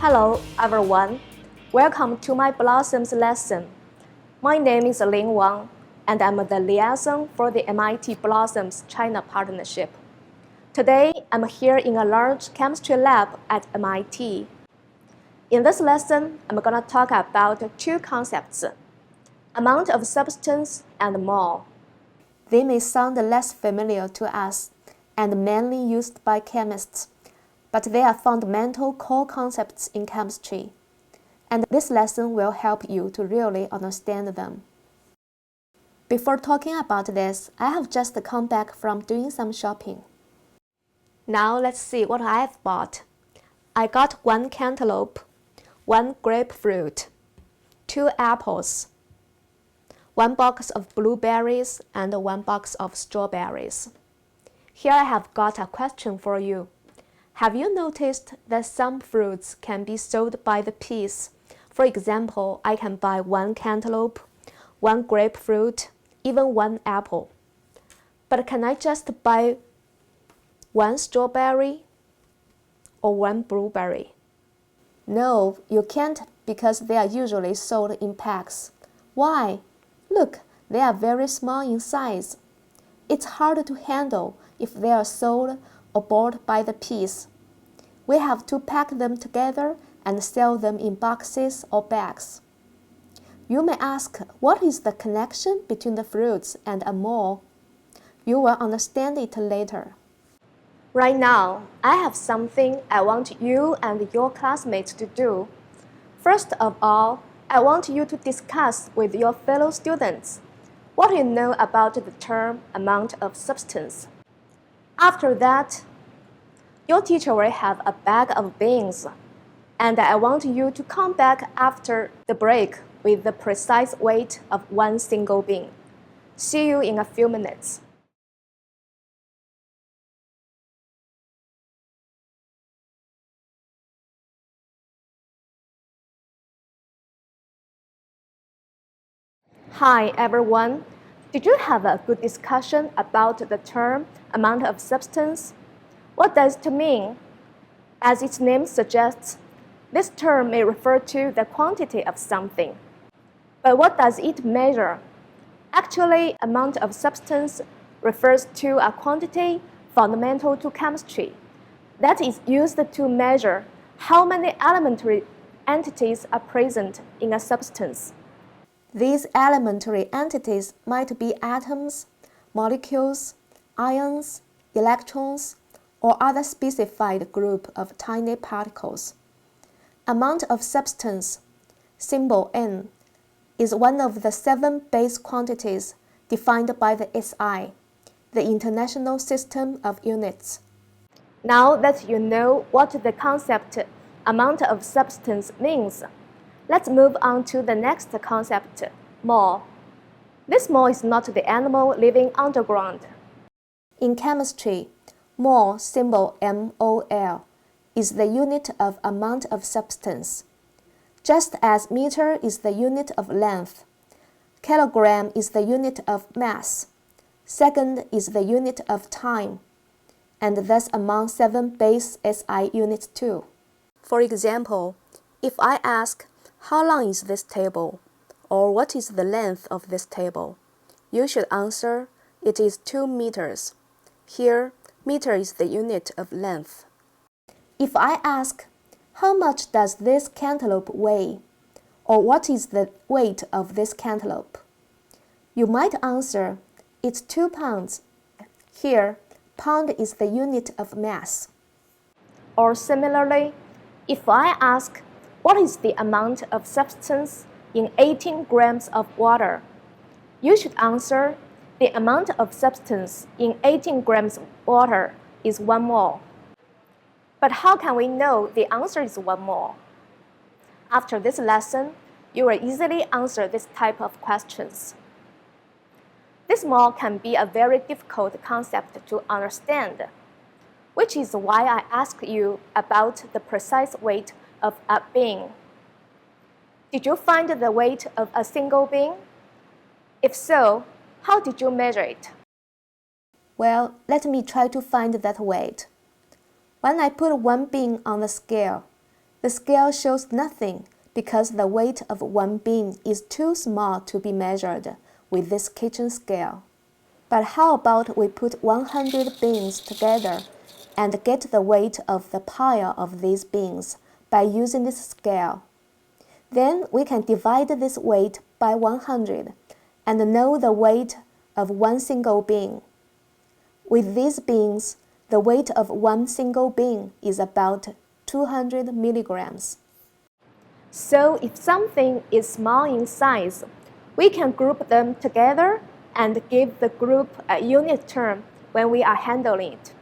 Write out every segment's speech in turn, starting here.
Hello, everyone. Welcome to my Blossoms lesson. My name is Ling Wang, and I'm the liaison for the MIT Blossoms China Partnership. Today, I'm here in a large chemistry lab at MIT. In this lesson, I'm going to talk about two concepts: amount of substance and mole. They may sound less familiar to us and mainly used by chemists, but they are fundamental core concepts in chemistry, and this lesson will help you to really understand them. Before talking about this, I have just come back from doing some shopping. Now let's see what I have bought. I got 1 cantaloupe, 1 grapefruit, 2 apples, 1 box of blueberries, and 1 box of strawberries. Here I have got a question for you. Have you noticed that some fruits can be sold by the piece? For example, I can buy 1 cantaloupe, 1 grapefruit, even 1 apple. But can I just buy 1 strawberry or 1 blueberry? No, you can't, because they are usually sold in packs. Why? Look, they are very small in size. It's hard to handle if they are sold or bought by the piece. We have to pack them together and sell them in boxes or bags. You may ask, what is the connection between the fruits and a mole? You will understand it later. Right now, I have something I want you and your classmates to do. First of all, I want you to discuss with your fellow students what you know about the term amount of substance. After that, your teacher will have a bag of beans, and I want you to come back after the break with the precise weight of 1 single bean. See you in a few minutes. Hi everyone. Did you have a good discussion about the term amount of substance? What does it mean? As its name suggests, this term may refer to the quantity of something. But what does it measure? Actually, amount of substance refers to a quantity fundamental to chemistry that is used to measure how many elementary entities are present in a substance. These elementary entities might be atoms, molecules, ions, electrons, or other specified group of tiny particles. Amount of substance, symbol N, is one of the 7 base quantities defined by the SI, the International System of Units. Now that you know what the concept amount of substance means, let's move on to the next concept, mole. This mole is not the animal living underground. In chemistry, mole, symbol MOL, is the unit of amount of substance. Just as meter is the unit of length, kilogram is the unit of mass, second is the unit of time, and thus among 7 base SI units too. For example, if I ask, how long is this table? Or what is the length of this table? You should answer, it is 2 meters. Here, meter is the unit of length. If I ask, how much does this cantaloupe weigh? Or what is the weight of this cantaloupe? You might answer, it's 2 pounds. Here, pound is the unit of mass. Or similarly, if I ask, what is the amount of substance in 18 grams of water? You should answer, the amount of substance in 18 grams of water is 1 mole. But how can we know the answer is 1 mole? After this lesson, you will easily answer this type of questions. This mole can be a very difficult concept to understand, which is why I asked you about the precise weight of a bean. Did you find the weight of a single bean? If so, how did you measure it? Well, let me try to find that weight. When I put 1 bean on the scale, The scale shows nothing because the weight of one bean is too small to be measured with this kitchen scale. But how about we put 100 beans together and get the weight of the pile of these beans by using this scale? Then we can divide this weight by 100 and know the weight of one single bean. With these beans, the weight of one single bean is about 200 milligrams. So if something is small in size, we can group them together and give the group a unit term when we are handling it.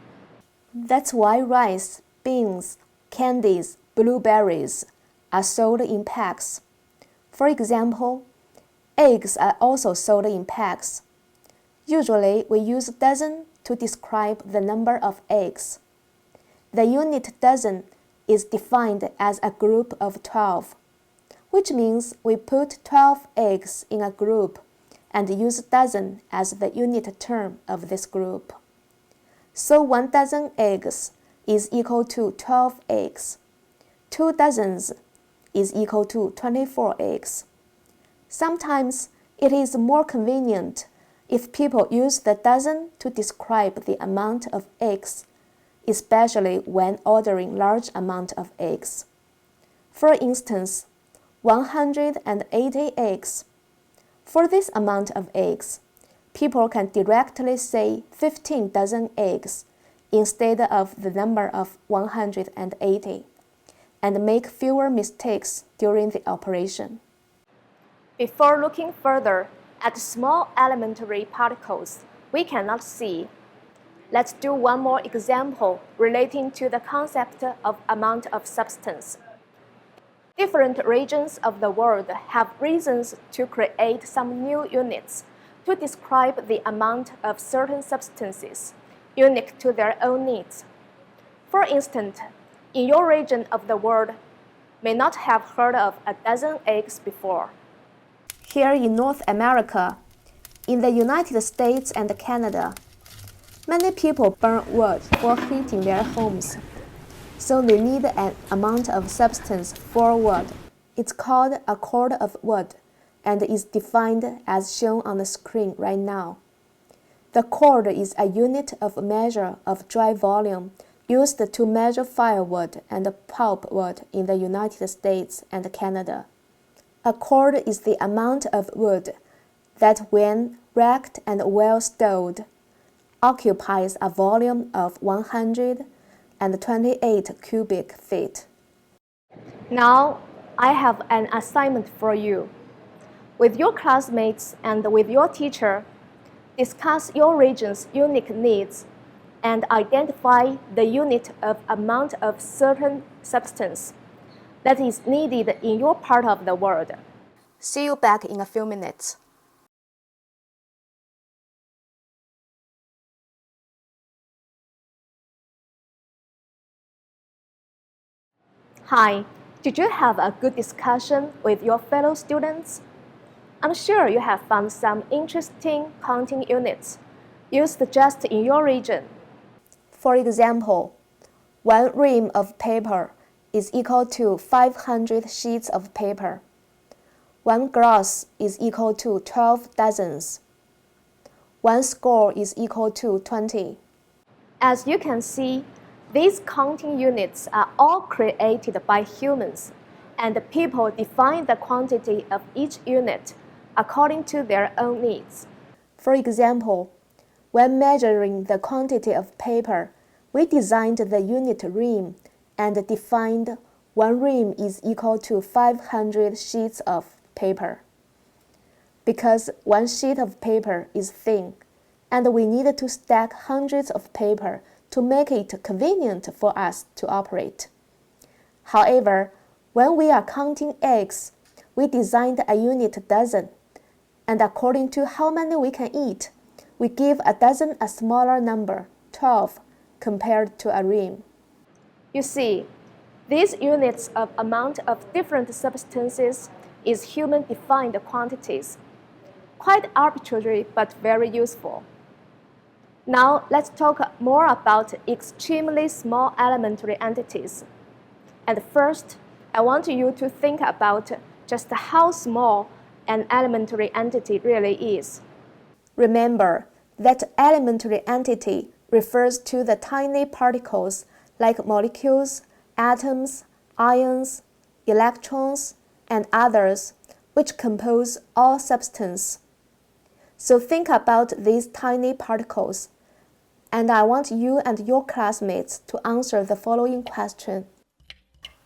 That's why rice, beans, candies, blueberries are sold in packs. For example, eggs are also sold in packs. Usually, we use dozen to describe the number of eggs. The unit dozen is defined as a group of 12, which means we put 12 eggs in a group and use dozen as the unit term of this group. So 1 dozen eggs is equal to 12 eggs. 2 dozens is equal to 24 eggs. Sometimes it is more convenient if people use the dozen to describe the amount of eggs, especially when ordering large amount of eggs. For instance, 180 eggs. For this amount of eggs, people can directly say 15 dozen eggs instead of the number of 180 and make fewer mistakes during the operation. Before looking further at small elementary particles we cannot see, let's do one more example relating to the concept of amount of substance. Different regions of the world have reasons to create some new units to describe the amount of certain substances, unique to their own needs. For instance, in your region of the world, may not have heard of a dozen eggs before. Here in North America, in the United States and Canada, many people burn wood for heating their homes, so they need an amount of substance for wood. It's called a cord of wood and is defined as shown on the screen right now. The cord is a unit of measure of dry volume used to measure firewood and pulpwood in the United States and Canada. A cord is the amount of wood that, when racked and well stowed, occupies a volume of 128 cubic feet. Now, I have an assignment for you. With your classmates and with your teacher, discuss your region's unique needs and identify the unit of amount of certain substance that is needed in your part of the world. See you back in a few minutes. Hi, did you have a good discussion with your fellow students? I'm sure you have found some interesting counting units used just in your region. For example, 1 ream of paper is equal to 500 sheets of paper. 1 glass is equal to 12 dozens. 1 score is equal to 20. As you can see, these counting units are all created by humans, and people define the quantity of each unit according to their own needs. For example, when measuring the quantity of paper, we designed the unit ream and defined 1 ream is equal to 500 sheets of paper. Because 1 sheet of paper is thin, and we needed to stack hundreds of paper to make it convenient for us to operate. However, when we are counting eggs, we designed a unit dozen, and according to how many we can eat, we give a dozen a smaller number, 12, compared to a ream. You see, these units of amount of different substances is human-defined quantities. Quite arbitrary, but very useful. Now, let's talk more about extremely small elementary entities. And first, I want you to think about just how small an elementary entity really is. Remember that elementary entity refers to the tiny particles like molecules, atoms, ions, electrons, and others, which compose all substance. So think about these tiny particles, and I want you and your classmates to answer the following question.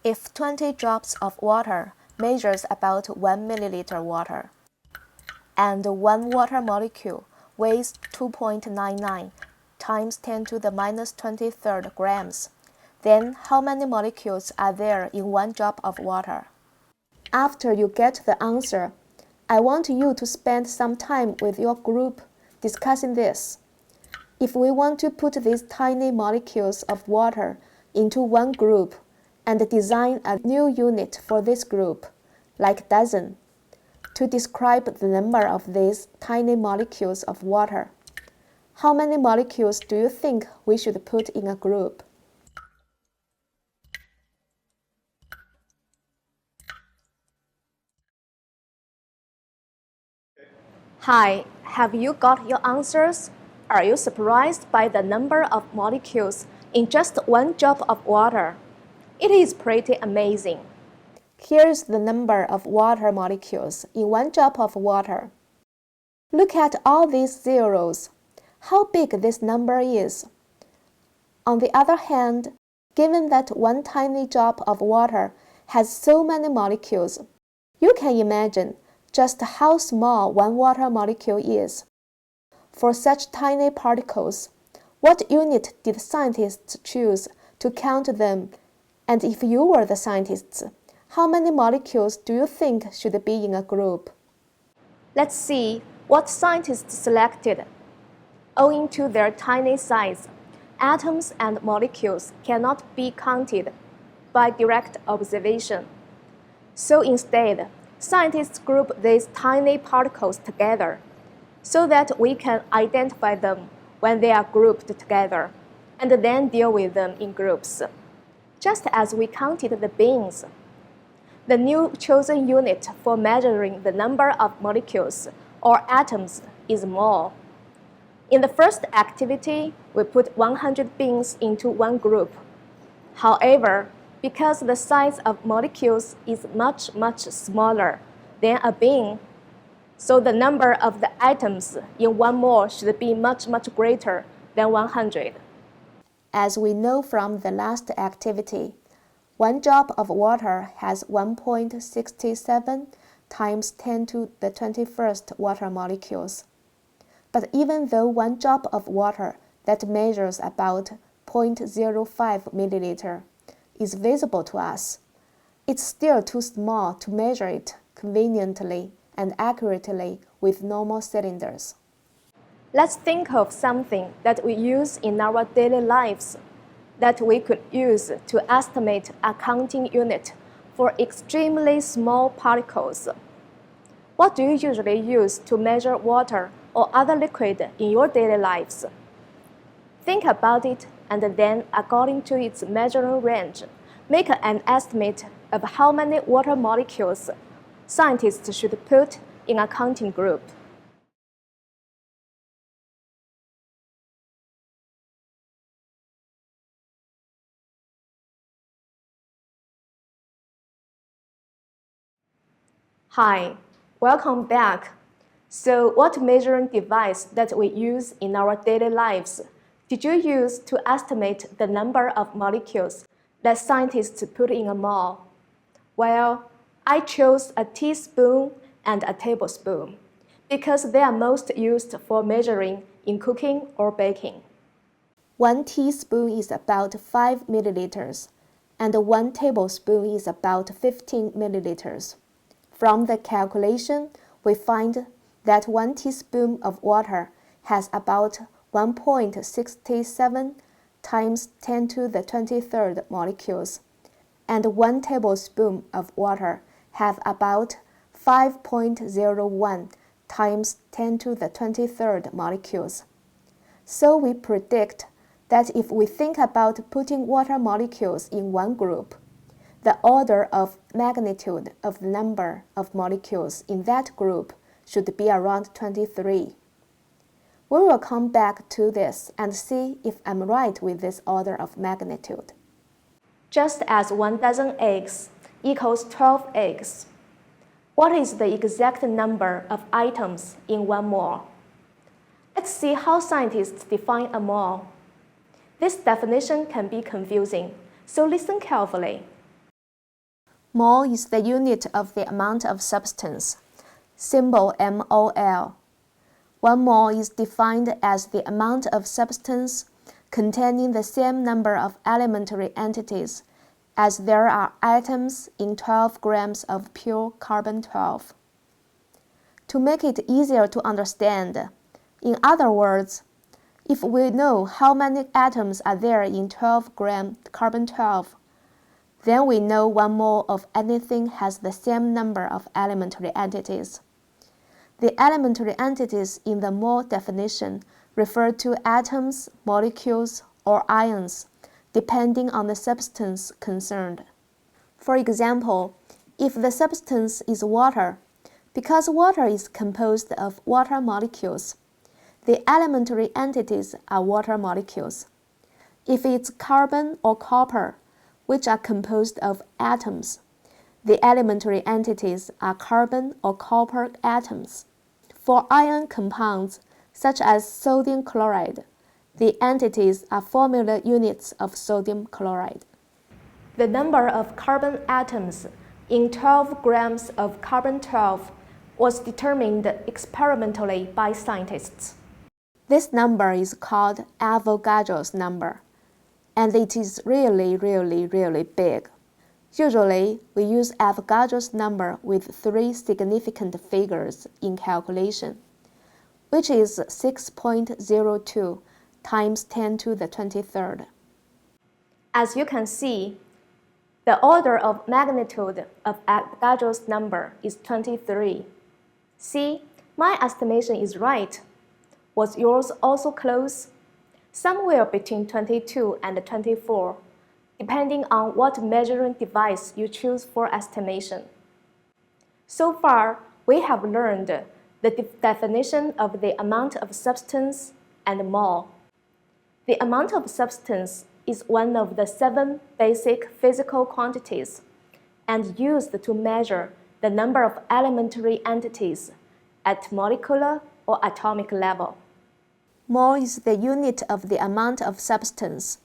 If 20 drops of water measures about 1 milliliter water, and one water molecule weighs 2.99 times 10 to the minus 23rd grams, then how many molecules are there in one drop of water? After you get the answer, I want you to spend some time with your group discussing this. If we want to put these tiny molecules of water into one group and design a new unit for this group, like dozen, to describe the number of these tiny molecules of water, how many molecules do you think we should put in a group? Hi, have you got your answers? Are you surprised by the number of molecules in just one drop of water? It is pretty amazing. Here's the number of water molecules in one drop of water. Look at all these zeros. How big this number is. On the other hand, given that one tiny drop of water has so many molecules, you can imagine just how small one water molecule is. For such tiny particles, what unit did scientists choose to count them? And if you were the scientists, how many molecules do you think should be in a group? Let's see what scientists selected. Owing to their tiny size, atoms and molecules cannot be counted by direct observation. So instead, scientists group these tiny particles together so that we can identify them when they are grouped together and then deal with them in groups, just as we counted the beans. The new chosen unit for measuring the number of molecules or atoms is mole. In the first activity, we put 100 beans into one group. However, because the size of molecules is much smaller than a bean, so the number of the atoms in one mole should be much greater than 100. As we know from the last activity, one drop of water has 1.67 times 10 to the 21st water molecules. But even though one drop of water that measures about 0.05 milliliter is visible to us, it's still too small to measure it conveniently and accurately with normal cylinders. Let's think of something that we use in our daily lives that we could use to estimate a counting unit for extremely small particles. What do you usually use to measure water or other liquid in your daily lives? Think about it and then, according to its measuring range, make an estimate of how many water molecules scientists should put in a counting group. Hi, welcome back. So what measuring device that we use in our daily lives did you use to estimate the number of molecules that scientists put in a mole? Well, I chose a teaspoon and a tablespoon because they are most used for measuring in cooking or baking. 1 teaspoon is about 5 milliliters, and 1 tablespoon is about 15 milliliters. From the calculation, we find that 1 teaspoon of water has about 1.67 times 10 to the 23rd molecules, and 1 tablespoon of water have about 5.01 times 10 to the 23rd molecules. So we predict that if we think about putting water molecules in one group, The order of magnitude of the number of molecules in that group should be around 23. We will come back to this and see if I'm right with this order of magnitude. Just as 1 dozen eggs equals 12 eggs, what is the exact number of atoms in 1 mole? Let's see how scientists define a mole. This definition can be confusing, so listen carefully. Mole is the unit of the amount of substance, symbol MOL. 1 mole is defined as the amount of substance containing the same number of elementary entities as there are atoms in 12 grams of pure carbon-12. To make it easier to understand, in other words, if we know how many atoms are there in 12 gram carbon-12, then we know 1 mole of anything has the same number of elementary entities. The elementary entities in the mole definition refer to atoms, molecules, or ions, depending on the substance concerned. For example, if the substance is water, because water is composed of water molecules, the elementary entities are water molecules. If it's carbon or copper, which are composed of atoms, the elementary entities are carbon or copper atoms. For ion compounds, such as sodium chloride, the entities are formula units of sodium chloride. The number of carbon atoms in 12 grams of carbon-12 was determined experimentally by scientists. This number is called Avogadro's number, and it is really big. Usually, we use Avogadro's number with 3 significant figures in calculation, which is 6.02 times 10 to the 23rd. As you can see, the order of magnitude of Avogadro's number is 23. See, my estimation is right. Was yours also close? Somewhere between 22 and 24. Depending on what measuring device you choose for estimation. So far, we have learned the definition of the amount of substance and mole. The amount of substance is one of the 7 basic physical quantities and used to measure the number of elementary entities at molecular or atomic level. Mole is the unit of the amount of substance.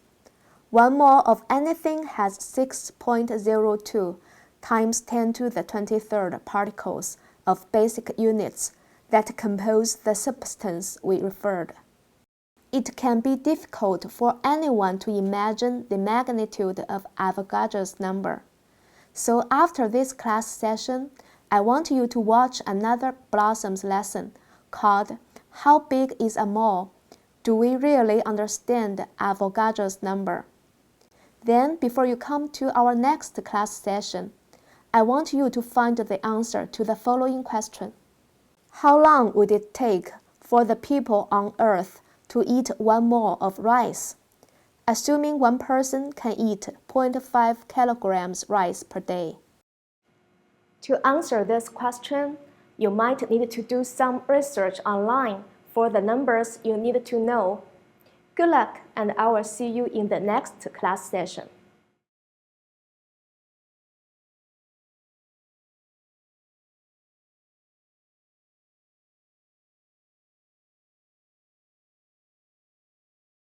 1 mole of anything has 6.02 times 10 to the 23rd particles of basic units that compose the substance we referred. It can be difficult for anyone to imagine the magnitude of Avogadro's number. So after this class session, I want you to watch another Blossoms lesson called How Big is a Mole? Do we really understand Avogadro's number? Then, before you come to our next class session, I want you to find the answer to the following question. How long would it take for the people on Earth to eat 1 mole of rice, assuming one person can eat 0.5 kilograms rice per day? To answer this question, you might need to do some research online for the numbers you need to know. Good luck, and I will see you in the next class session.